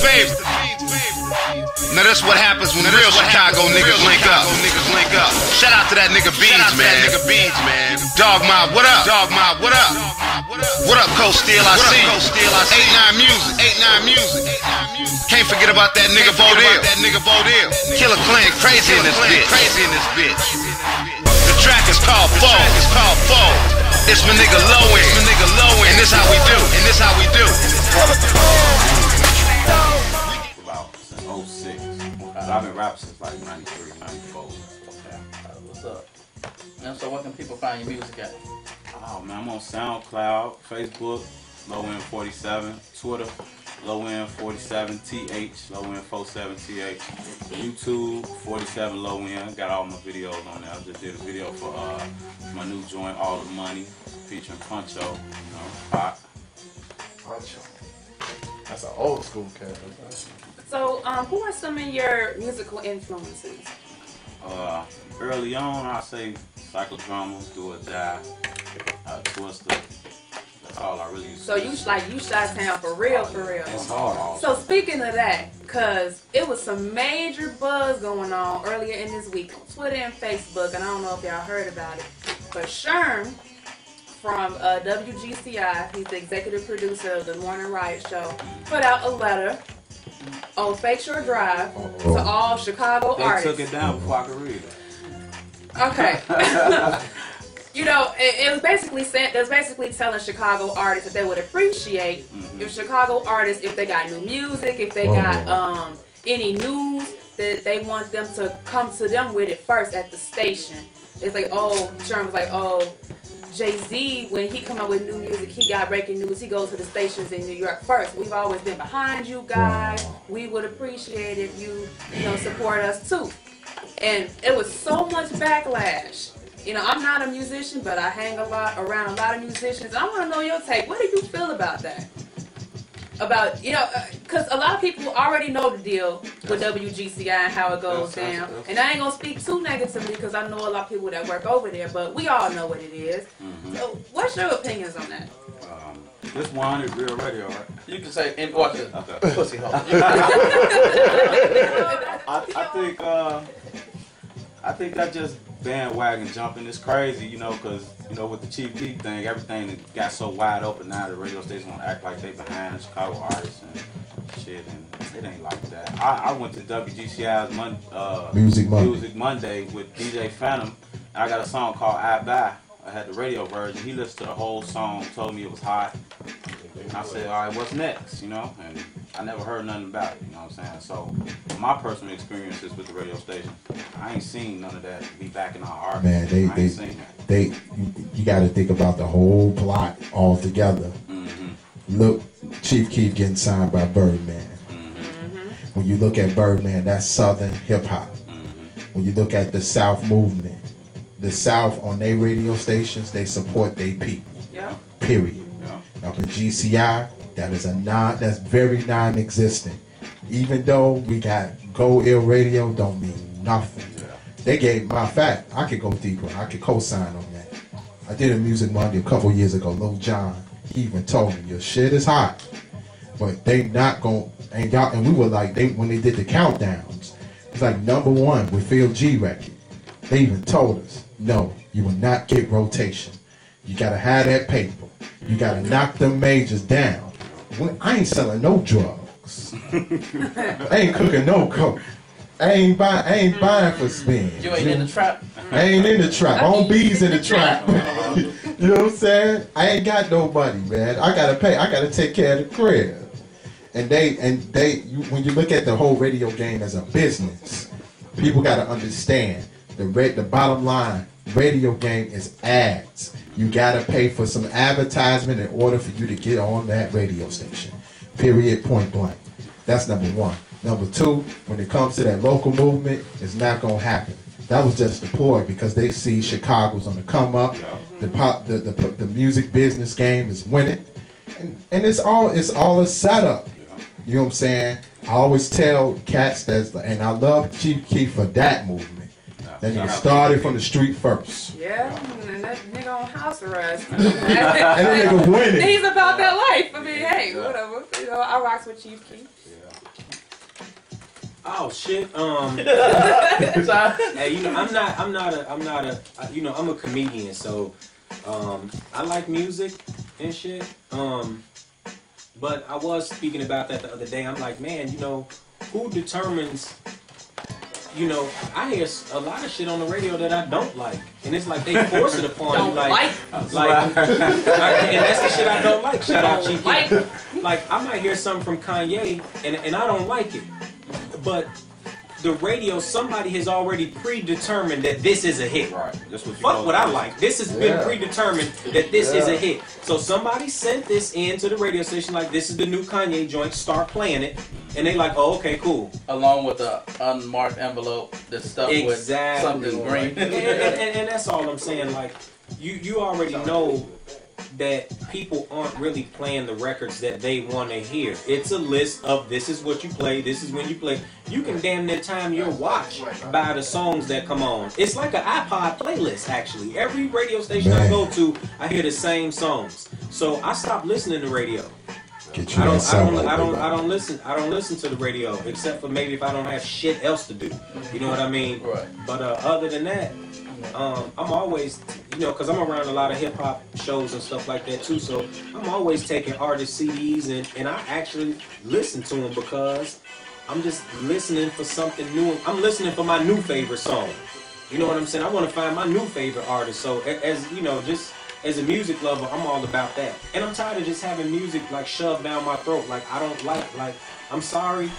favorite. Now that's what happens when real Chicago niggas link up. Shout out to that nigga Beans, man. Dog Mob, what up? What up, Coast Steel? I see. 89 Music. Can't forget about that nigga Bodil. Killer Clan, crazy in this bitch. The track is called Fold. It's my nigga LowEnd. And this how we do. About since 06. I've been rapping since like 93, 94. What's up? And so where can people find your music at? Oh man, I'm on SoundCloud, Facebook, LowEnd47, Twitter, LowEnd47TH, LowEnd47TH, YouTube, 47 LowEnd. Got all my videos on there. I just did a video for my new joint, All the Money, featuring Puncho, you know, Pop. Puncho. That's an old school character. So, who are some of your musical influences? Early on, I say Psychodrama, Do or Die, Twister. That's all I really used to So you shot town for real. It's hard. So speaking of that, cause it was some major buzz going on earlier in this week on Twitter and Facebook, and I don't know if y'all heard about it, but Sherm from WGCI, he's the executive producer of the Morning Riot Show, put out a letter on Fake Shore Drive to all Chicago artists. They took it down before I could read it. Okay. You know, it was basically saying, it was basically telling Chicago artists that they would appreciate if Chicago artists, if they got new music, if they got any news, that they want them to come to them with it first at the station. It's like, oh, Sherm was like, oh, Jay-Z, when he come up with new music, he got breaking news, he goes to the stations in New York first. We've always been behind you guys. We would appreciate if you support us too. And it was so much backlash. You know, I'm not a musician, but I hang around a lot of musicians. I want to know your take. What do you feel about that? About, because a lot of people already know the deal with WGCI and how it goes down. And I ain't going to speak too negatively because I know a lot of people that work over there, but we all know what it is. So what's your opinions on that? This one is real radio, right? You can say, and watch it. Okay. Pussy hole. I think that just bandwagon jumping is crazy, because, with the Chief Keef thing, everything got so wide open now, the radio station want to act like they behind Chicago artists and shit, and it ain't like that. I went to WGCI's Music Monday with DJ Phantom, and I got a song called I Buy. I had the radio version. He listened to the whole song, told me it was hot, and I said, all right, what's next, and I never heard nothing about it, you know what I'm saying? So, my personal experiences with the radio station, I ain't seen none of that be backing our artists. Man, you got to think about the whole plot altogether. Look, Chief Keef getting signed by Birdman. When you look at Birdman, that's Southern hip hop. When you look at the South movement, the South on their radio stations, they support their people. Period. Now for GCI, that's very non-existent. Even though we got Go Ill Radio, don't mean nothing. They gave, my fact, I could go deeper. I could co-sign on that. I did a Music Monday a couple years ago. Lil Jon, he even told me, your shit is hot, but they not going, and we were like, when they did the countdowns, it's like #1 with Phil G record. They even told us, no, you will not get rotation. You gotta have that paper. You gotta knock them majors down. I ain't selling no drugs. I ain't cooking no coke. I ain't buying for spin. You ain't in the trap? I ain't in the trap. I don't bees in the trap. You know what I'm saying? I ain't got nobody, man. I gotta pay. I gotta take care of the crib. And when you look at the whole radio game as a business, people gotta understand the bottom line. Radio game is ads. You gotta pay for some advertisement in order for you to get on that radio station. Period. Point blank. That's #1. #2, when it comes to that local movement, it's not gonna happen. That was just the ploy because they see Chicago's on the come up. The music business game is winning, and it's all a setup. You know what I'm saying? I always tell cats and I love Chief Keef for that movement. That nigga started from the street first. Yeah, and that nigga on house arrest. And that nigga winning. He's about that life. I mean, hey, whatever. I rocks with Chief Keef. Oh shit. Hey, you know, I'm a comedian, so I like music and shit. But I was speaking about that the other day. I'm like, man, you know, who determines? You know, I hear a lot of shit on the radio that I don't like, and it's like they force it upon you, like, and that's the shit I don't like. Shout out Chief. Like I might hear something from Kanye, and I don't like it, but the radio, somebody has already predetermined that this is a hit. Right. That's what you Fuck what I like. This has been predetermined that this is a hit. So somebody sent this into the radio station like, this is the new Kanye joint, start playing it. And they like, oh, okay, cool. Along with the unmarked envelope that's stuck with something green. And that's all I'm saying. Like, you already know that people aren't really playing the records that they want to hear. It's a list of this is what you play, this is when you play. You can damn near time your watch by the songs that come on. It's like an iPod playlist, actually. Every radio station I go to, I hear the same songs. So I stopped listening to radio. I don't listen to the radio except for maybe if I don't have shit else to do. You know what I mean? Right. But other than that, I'm always, you know, because I'm around a lot of hip hop shows and stuff like that too. So I'm always taking artist CDs and I actually listen to them because I'm just listening for something new. I'm listening for my new favorite song. You know what I'm saying? I want to find my new favorite artist. So as you know, just as a music lover, I'm all about that. And I'm tired of just having music like shoved down my throat. Like I don't like, I'm sorry.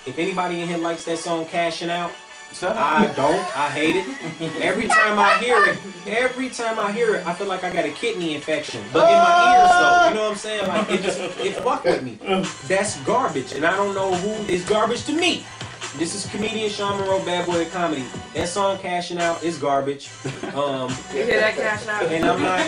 If anybody in here likes that song Cashing Out, I don't. I hate it. Every time I hear it, I feel like I got a kidney infection. But in my ears though, you know what I'm saying? Like it fuck with me. That's garbage. And I don't know who is garbage to me. This is comedian Sean Monroe, Bad Boy of Comedy. That song Cashing Out is garbage. You hear that Cashing Out? And I'm not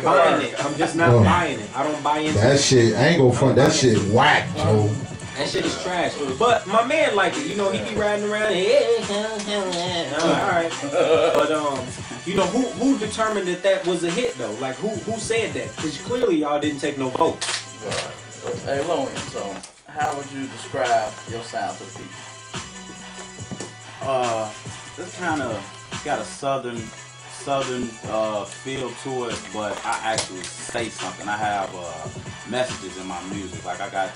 buying it. I'm just not buying it. I don't buy into that shit. I ain't gonna front. That shit whack, Joe. That shit is trash. But my man liked it. You know, he be riding around. And I'm like, all right. But you know, who determined that was a hit though? Like who said that? Because clearly y'all didn't take no votes. Hey, LowEnd, so how would you describe your sound to people? This kind of got a southern feel to it, but I actually say something. I have messages in my music. Like I got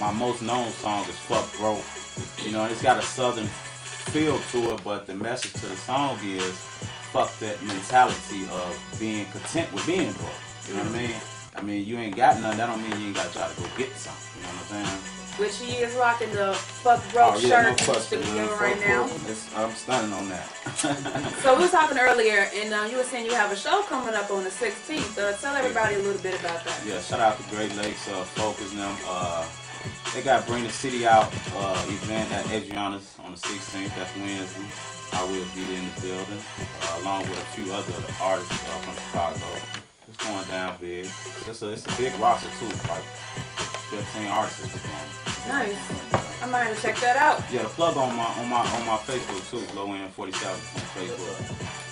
my most known song is "Fuck Broke." You know, it's got a southern feel to it, but the message to the song is fuck that mentality of being content with being broke. You know what I mean? I mean, you ain't got nothing. That don't mean you ain't got to try to go get something. You know what I'm saying? Which he is rocking the Fuck Broke shirt in the studio right now. I'm stunning on that. So we were talking earlier, and you were saying you have a show coming up on the 16th. Tell everybody a little bit about that. Yeah, shout out to Great Lakes Focus them. They got Bring the City Out event at Adriana's on the 16th. That's Wednesday. I will be in the building along with a few other artists from Chicago. It's going down big. It's a big roster too, like 15 artists. Nice. I might have to check that out. Yeah, the plug on my Facebook too, LowEnd 47 on Facebook.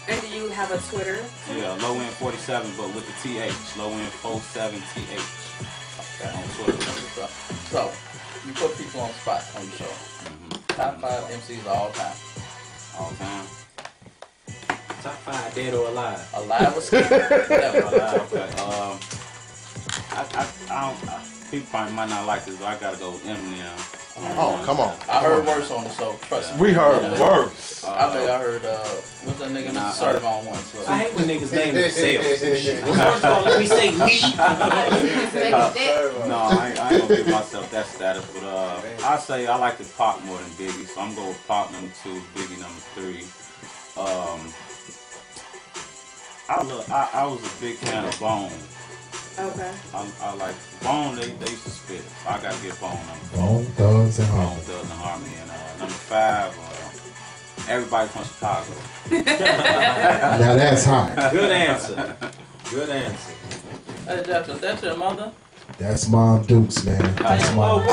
And do you have a Twitter? Yeah, LowEnd 47, but with the TH, LowEnd 47TH. Okay. On Twitter. So you put people on spot on the show. Top 5 MCs of all time. All time. Top 5, dead or alive? Alive or scared? Alive. Okay. I don't. People probably might not like this, but I gotta go with Eminem. Oh, come on. I heard worse on the show. Trust me. We heard worse. I think I heard, what's that nigga that served on one? So. I hate when niggas name themselves. First of all, let me say me. No, I ain't gonna give myself that status, but I say I like the Pop more than Biggie, so I'm going with Pop number 2, Biggie number 3. I was a big fan of Bone. Okay. I like Bone. They used to spit. So I gotta get Bone number 4. Bone Thugs and Bone Harmony. Thugs and Harmony. And number 5, everybody from Chicago. Now that's hot. Good answer. Good answer. Hey, Jackson, that's your mother? That's Mom Dukes, man. That's Mom.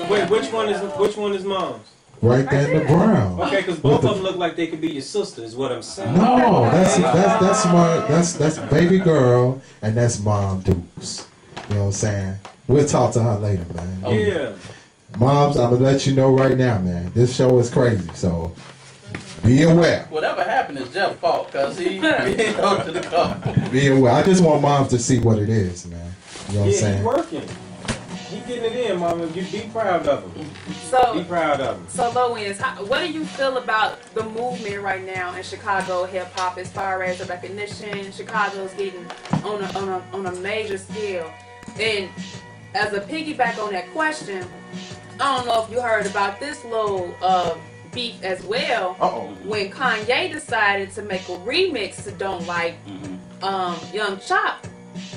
Wait, which one is mom's? Right there in the brown. Okay, because both of them look like they could be your sister, is what I'm saying. No, that's baby girl, and that's Mom Dukes. You know what I'm saying? We'll talk to her later, man. Yeah. Moms, I'm gonna let you know right now, man. This show is crazy, so be aware. Whatever happened is Jeff's fault, cause he didn't go to the car. Be aware. I just want moms to see what it is, man. You know what I'm Yeah, saying? he's working. He getting it in, mama. You be proud of him. Be proud of him. So LowEnd, what do you feel about the movement right now in Chicago hip hop as far as the recognition Chicago's getting on a major scale? And as a piggyback on that question, I don't know if you heard about this little beef as well. When Kanye decided to make a remix to Don't Like, Young Chop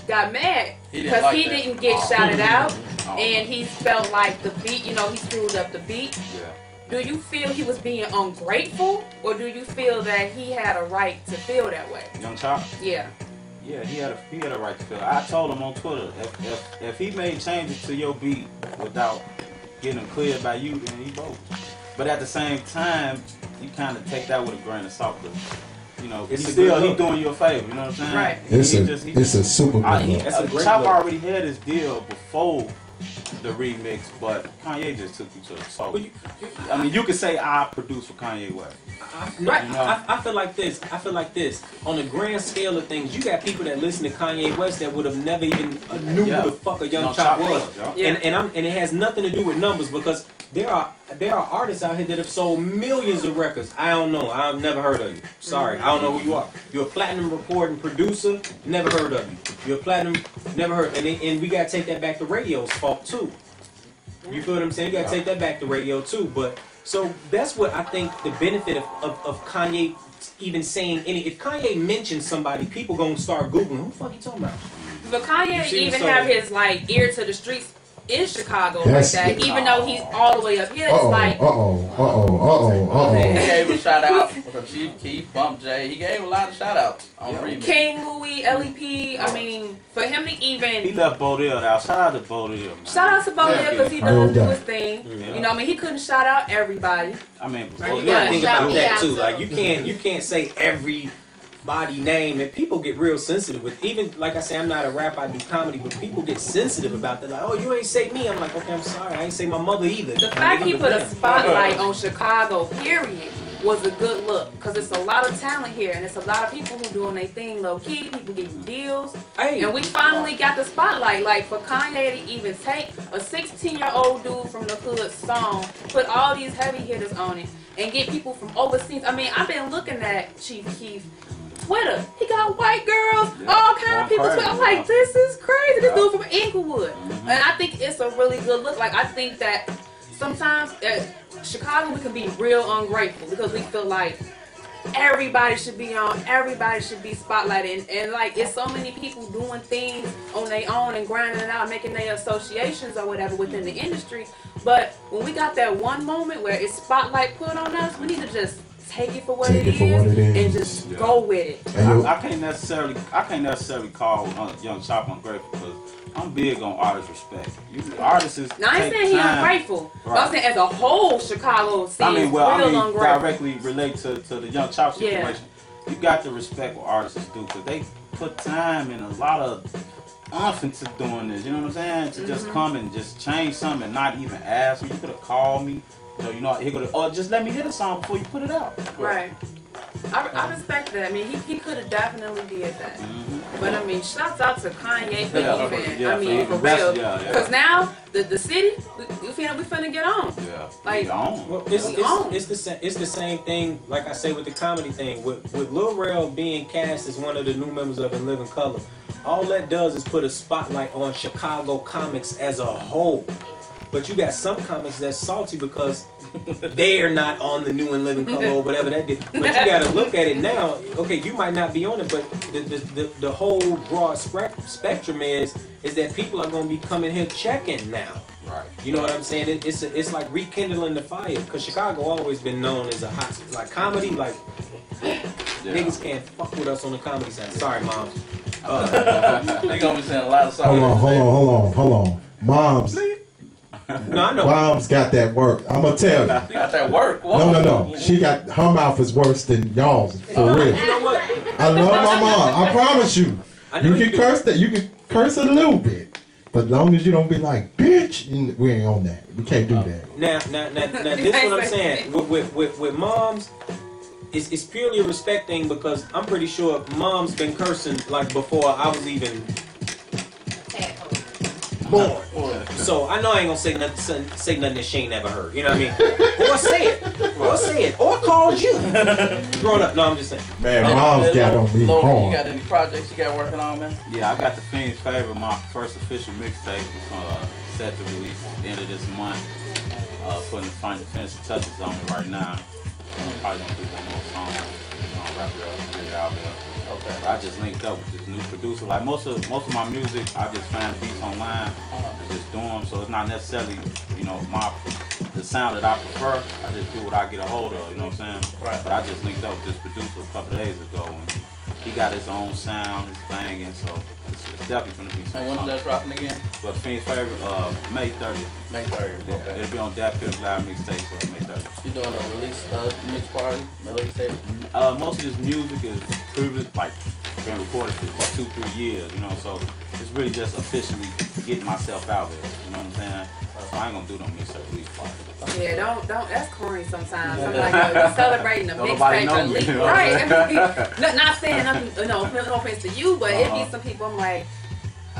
got mad because he didn't get shouted out, and he felt like the beat, he screwed up the beat. Do you feel he was being ungrateful, or do you feel that he had a right to feel that way? Young Chop? Yeah. Yeah, he had a right to feel. I told him on Twitter, if he made changes to your beat without getting them cleared by you, then he votes. But at the same time, you kind of take that with a grain of salt. He's doing you a favor. You know what I'm saying? Right. It's a super good look. Chop already had his deal before the remix, but Kanye just took you to the soul. I mean, you could say I produced for Kanye West. I feel like this. On the grand scale of things, you got people that listen to Kanye West that would have never even knew who the fuck a Young Chop was. And it has nothing to do with numbers, because there are artists out here that have sold millions of records. I don't know. I've never heard of you. Sorry, I don't know who you are. You're a platinum recording producer. Never heard of you. You're a platinum. Never heard. And we gotta take that back to radio's fault too. You feel what I'm saying? You gotta take that back to radio too. But so that's what I think the benefit of Kanye even saying any. If Kanye mentions somebody, people gonna start googling who the fuck he talking about. But Kanye even have his ear to the streets in Chicago like that, even though he's all the way up here. It's like He gave a shout out for Chief Keef, Bump J. He gave a lot of shout outs on remix. King Louis, LEP. I mean, for him to even he left Bodell out. Shout out to Bodell, man. Shout out to Bodell because he does do his thing. You know, I mean, he couldn't shout out everybody. I mean, you gotta think about that too. Like you can't say every body name, and people get real sensitive with, even like I say, I'm not a rapper, I do comedy, but people get sensitive about that. Like, oh, you ain't say me. I'm like, okay, I'm sorry, I ain't say my mother either. The fact he put a spotlight on Chicago, period, was a good look, because it's a lot of talent here, and it's a lot of people who doing their thing low key. People getting deals, and we finally got the spotlight. Like for Kanye to even take a 16-year-old dude from the hood song, put all these heavy hitters on it, and get people from overseas. I mean, I've been looking at Chief Keef Twitter. He got white girls, all kind of people. I'm like, this is crazy. This dude from Inglewood. And I think it's a really good look. Like, I think that sometimes at Chicago we can be real ungrateful because we feel like everybody should be on, everybody should be spotlighted. And like, it's so many people doing things on their own and grinding it out, making their associations or whatever within the industry. But when we got that one moment where it's spotlight put on us, we need to just take it for what it is and just go with it. I can't necessarily call Young Chop ungrateful because I'm big on artist respect. Artists is. Now I ain't saying he ungrateful. Right. I'm saying as a whole, Chicago scene ungrateful. Directly relate to the Young Chop situation. You got to respect what artists do because they put time and a lot of oomph into doing this. You know what I'm saying? To just come and just change something and not even ask me. You could have called me. He could have, or just let me hear the song before you put it out. Right. I respect that. I mean, he could have definitely did that. But I mean, shouts out to Kanye for even, for real. Because now the city, we finna get on. Yeah. Like, well, it's the same thing. Like I say with the comedy thing, with Lil Rel being cast as one of the new members of In Living Color, all that does is put a spotlight on Chicago comics as a whole. But you got some comics that's salty because they're not on the new and living color or whatever that did. But you got to look at it now. Okay, you might not be on it, but the whole broad spectrum is that people are going to be coming here checking now. Right. You know what I'm saying? It's like rekindling the fire because Chicago always been known as a hot, like comedy, like niggas can't fuck with us on the comedy side. Sorry, Mom. They gonna be saying a lot of songs. Hold on. Moms. No, I know. Mom's got that work. I'm gonna tell you. You got that work. Whoa. No. She got, her mouth is worse than y'all's for real. You know what? I love my mom. I promise you. You can curse that. You can curse it a little bit. But as long as you don't be like, bitch, we ain't on that. We can't do that. Now, this is what I'm saying. With moms, it's purely a respect thing because I'm pretty sure mom's been cursing like before I was even born. So I know I ain't gonna say nothing that she ain't never heard. You know what I mean? Or say it, or called you. Growing up, no, I'm just saying. Man, mom's got on me hard. You got any projects you got working on, man? Yeah, I got the Fiend's Favor, my first official mixtape. It's set to release at the end of this month. Putting the final finishing touches on it right now. Probably gonna do one more song. Wrap it up, get it out there. Okay. But I just linked up with this new producer. Like most of my music, I just find beats online and just do them. So it's not necessarily, the sound that I prefer. I just do what I get a hold of. You know what I'm saying? Right. But I just linked up with this producer a couple of days ago, and he got his own sound, his banging. So it's definitely gonna be something. And when's that dropping again? But Fiend's Favor, May 30th. May 30th. Okay. It'll be on Dat Piff Live mixtape, so May 30th. You doing a release mix party? Release tape? Most of this music is previous, like been recorded for 2-3 years, so it's really just officially getting myself out there, you know what I'm saying? So I ain't gonna do no mixtape release party. Yeah, don't. That's corny sometimes. I'm like, you're celebrating a mixtape release, me, right? Not saying nothing, no offense to you, but it be some people. I'm like,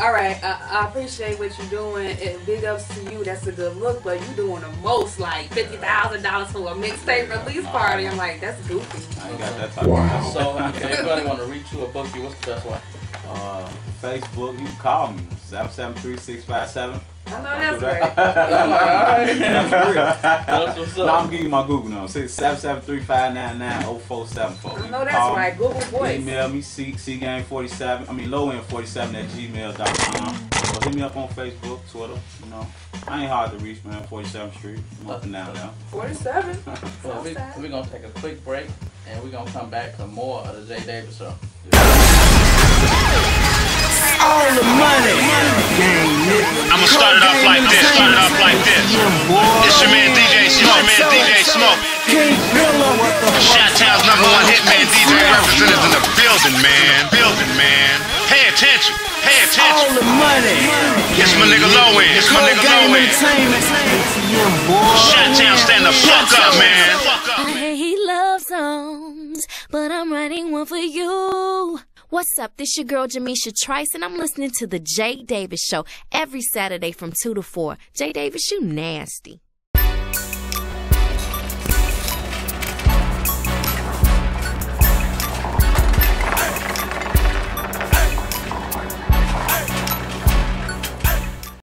all right, I appreciate what you're doing, and big ups to you. That's a good look, but you doing the most, like $50,000 for a mixtape release party. I'm like, that's goofy. I ain't got that type of money. So if anybody want to reach you or book you, what's the best way? Facebook, you can call me 773-657. I know that's right. That's real. That's what's up. No, I'm giving you my Google number. 773-599-0474. I know that's right. Google Voice. Email me cgang47. LowEnd47@gmail.com. Or hit me up on Facebook, Twitter. I ain't hard to reach, man. 47th Street. I'm up and down now. 47. Well, we're gonna take a quick break and we're gonna come back to more of the Jay Davis Show. All the money. I'ma start it off like this. It's your man DJ Smoke. Chi-Town's #1 hitman DJ representative in the building, man. Pay attention. All the money. It's my nigga LowEnd. Chi-Town, stand the fuck up, man. I hate love songs, but I'm writing one for you. What's up? This your girl Jamisha Trice, and I'm listening to the Jay Davis Show every Saturday from 2 to 4. Jay Davis, you nasty.